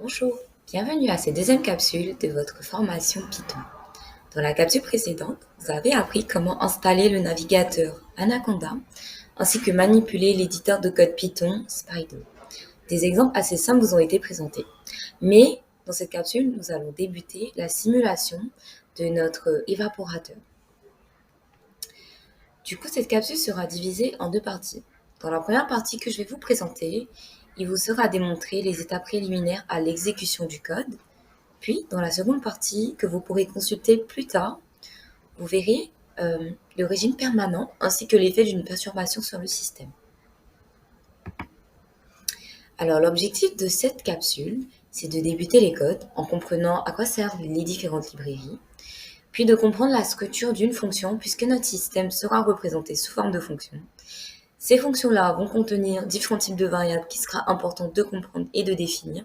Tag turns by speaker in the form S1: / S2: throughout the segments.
S1: Bonjour, bienvenue à cette deuxième capsule de votre formation Python. Dans la capsule précédente, vous avez appris comment installer le navigateur Anaconda ainsi que manipuler l'éditeur de code Python Spydo. Des exemples assez simples vous ont été présentés. Mais dans cette capsule, nous allons débuter la simulation de notre évaporateur. Du coup, cette capsule sera divisée en deux parties. Dans la première partie que je vais vous présenter, il vous sera démontré les étapes préliminaires à l'exécution du code. Puis, dans la seconde partie, que vous pourrez consulter plus tard, vous verrez le régime permanent ainsi que l'effet d'une perturbation sur le système. Alors, l'objectif de cette capsule, c'est de débuter les codes en comprenant à quoi servent les différentes librairies, puis de comprendre la structure d'une fonction puisque notre système sera représenté sous forme de fonctions. Ces fonctions-là vont contenir différents types de variables qui sera important de comprendre et de définir.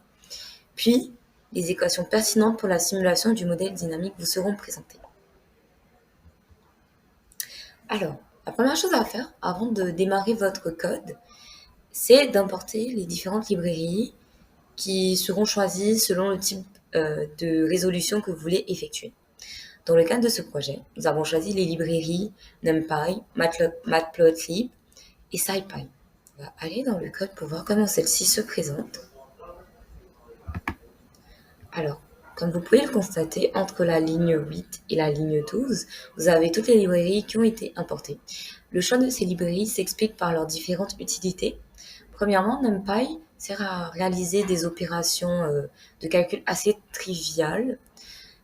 S1: Puis, les équations pertinentes pour la simulation du modèle dynamique vous seront présentées. Alors, la première chose à faire avant de démarrer votre code, c'est d'importer les différentes librairies qui seront choisies selon le type de résolution que vous voulez effectuer. Dans le cadre de ce projet, nous avons choisi les librairies NumPy, Matplotlib et SciPy. On va aller dans le code pour voir comment celle-ci se présente. Alors, comme vous pouvez le constater, entre la ligne 8 et la ligne 12, vous avez toutes les librairies qui ont été importées. Le choix de ces librairies s'explique par leurs différentes utilités. Premièrement, NumPy sert à réaliser des opérations de calcul assez triviales,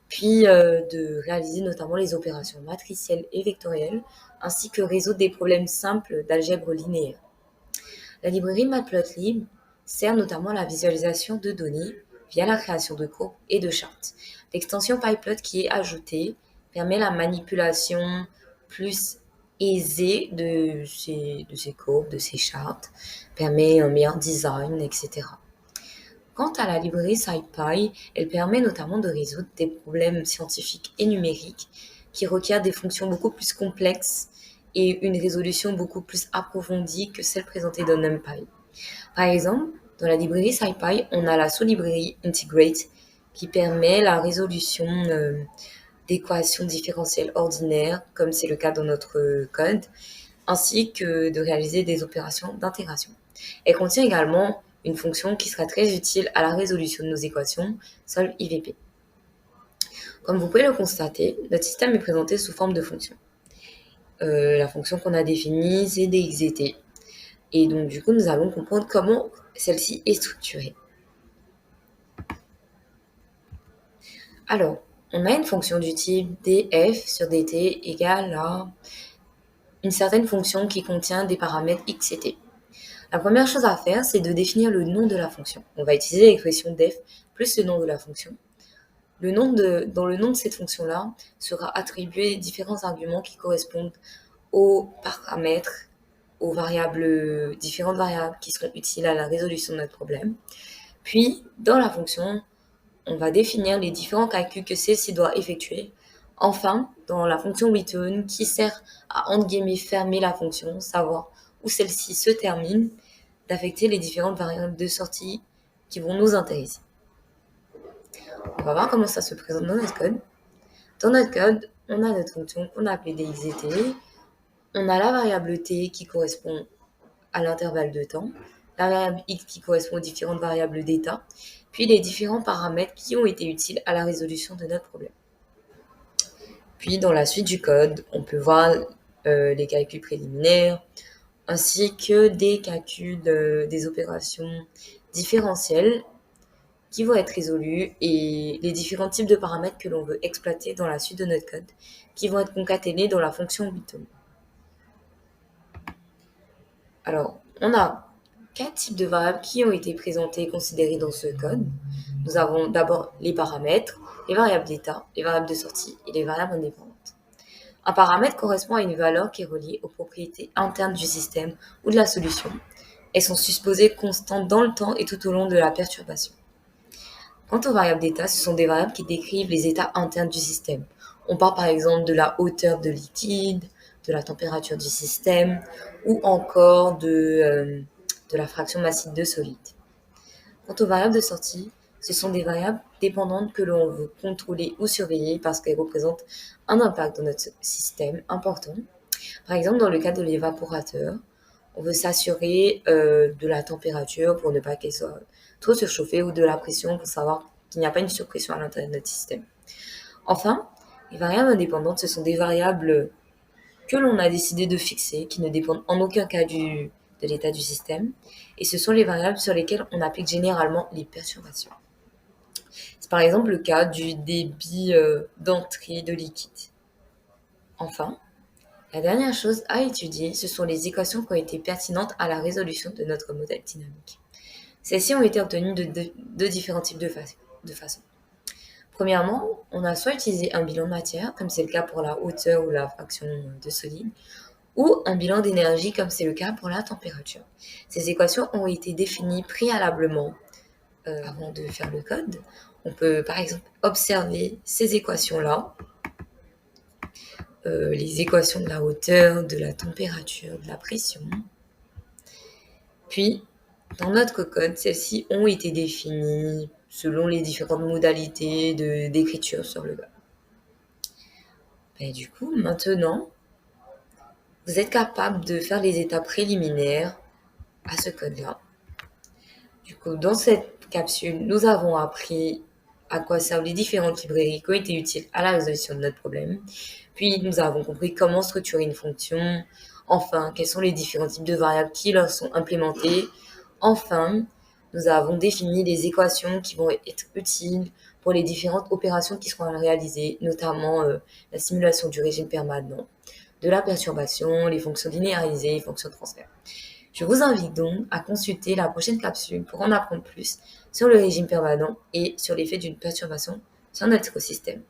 S1: puis de réaliser notamment les opérations matricielles et vectorielles, ainsi que résoudre des problèmes simples d'algèbre linéaire. La librairie Matplotlib sert notamment à la visualisation de données via la création de courbes et de chartes. L'extension PyPlot qui est ajoutée permet la manipulation plus aisée de ces courbes, de ces chartes, permet un meilleur design, etc. Quant à la librairie SciPy, elle permet notamment de résoudre des problèmes scientifiques et numériques qui requièrent des fonctions beaucoup plus complexes et une résolution beaucoup plus approfondie que celle présentée dans NumPy. Par exemple, dans la librairie SciPy, on a la sous-librairie Integrate qui permet la résolution d'équations différentielles ordinaires, comme c'est le cas dans notre code, ainsi que de réaliser des opérations d'intégration. Elle contient également une fonction qui sera très utile à la résolution de nos équations, solve IVP. Comme vous pouvez le constater, notre système est présenté sous forme de fonction. La fonction qu'on a définie, c'est dxdt. Et donc, du coup, nous allons comprendre comment celle-ci est structurée. Alors, on a une fonction du type df sur dt égale à une certaine fonction qui contient des paramètres x et t. La première chose à faire, c'est de définir le nom de la fonction. On va utiliser l'expression def plus le nom de la fonction. Dans le nom de cette fonction-là sera attribué différents arguments qui correspondent aux paramètres, aux variables, différentes variables qui seront utiles à la résolution de notre problème. Puis, dans la fonction, on va définir les différents calculs que celle-ci doit effectuer. Enfin, dans la fonction return qui sert à entre guillemets fermer la fonction, savoir où celle-ci se termine, d'affecter les différentes variables de sortie qui vont nous intéresser. On va voir comment ça se présente dans notre code. Dans notre code, on a notre fonction qu'on a appelée dxdt. On a la variable t qui correspond à l'intervalle de temps, la variable x qui correspond aux différentes variables d'état, puis les différents paramètres qui ont été utiles à la résolution de notre problème. Puis dans la suite du code, on peut voir les calculs préliminaires, ainsi que des calculs des opérations différentielles qui vont être résolus et les différents types de paramètres que l'on veut exploiter dans la suite de notre code qui vont être concaténés dans la fonction return. Alors, on a 4 types de variables qui ont été présentées et considérées dans ce code. Nous avons d'abord les paramètres, les variables d'état, les variables de sortie et les variables indépendantes. Un paramètre correspond à une valeur qui est reliée aux propriétés internes du système ou de la solution. Elles sont supposées constantes dans le temps et tout au long de la perturbation. Quant aux variables d'état, ce sont des variables qui décrivent les états internes du système. On parle par exemple de la hauteur de liquide, de la température du système ou encore de la fraction massive de solide. Quant aux variables de sortie, Ce sont des variables dépendantes que l'on veut contrôler ou surveiller parce qu'elles représentent un impact dans notre système important. Par exemple, dans le cas de l'évaporateur, on veut s'assurer de la température pour ne pas qu'elle soit trop surchauffée ou de la pression pour savoir qu'il n'y a pas une surpression à l'intérieur de notre système. Enfin, les variables indépendantes, ce sont des variables que l'on a décidé de fixer, qui ne dépendent en aucun cas de l'état du système, et ce sont les variables sur lesquelles on applique généralement les perturbations. C'est par exemple le cas du débit d'entrée de liquide. Enfin, la dernière chose à étudier, ce sont les équations qui ont été pertinentes à la résolution de notre modèle dynamique. Celles-ci ont été obtenues de différents types de façons. Premièrement, on a soit utilisé un bilan de matière, comme c'est le cas pour la hauteur ou la fraction de solide, ou un bilan d'énergie, comme c'est le cas pour la température. Ces équations ont été définies préalablement avant de faire le code. On peut par exemple observer ces équations-là, les équations de la hauteur, de la température, de la pression. Puis, dans notre code, celles-ci ont été définies selon les différentes modalités d'écriture sur le code. Et du coup, maintenant, vous êtes capable de faire les étapes préliminaires à ce code-là. Du coup, dans cette capsule, nous avons appris à quoi servent les différentes librairies qui ont été utiles à la résolution de notre problème. Puis, nous avons compris comment structurer une fonction. Enfin, quels sont les différents types de variables qui leur sont implémentées. Enfin, nous avons défini les équations qui vont être utiles pour les différentes opérations qui seront réalisées, notamment la simulation du régime permanent, de la perturbation, les fonctions linéarisées, les fonctions de transfert. Je vous invite donc à consulter la prochaine capsule pour en apprendre plus sur le régime permanent et sur l'effet d'une perturbation sur notre écosystème.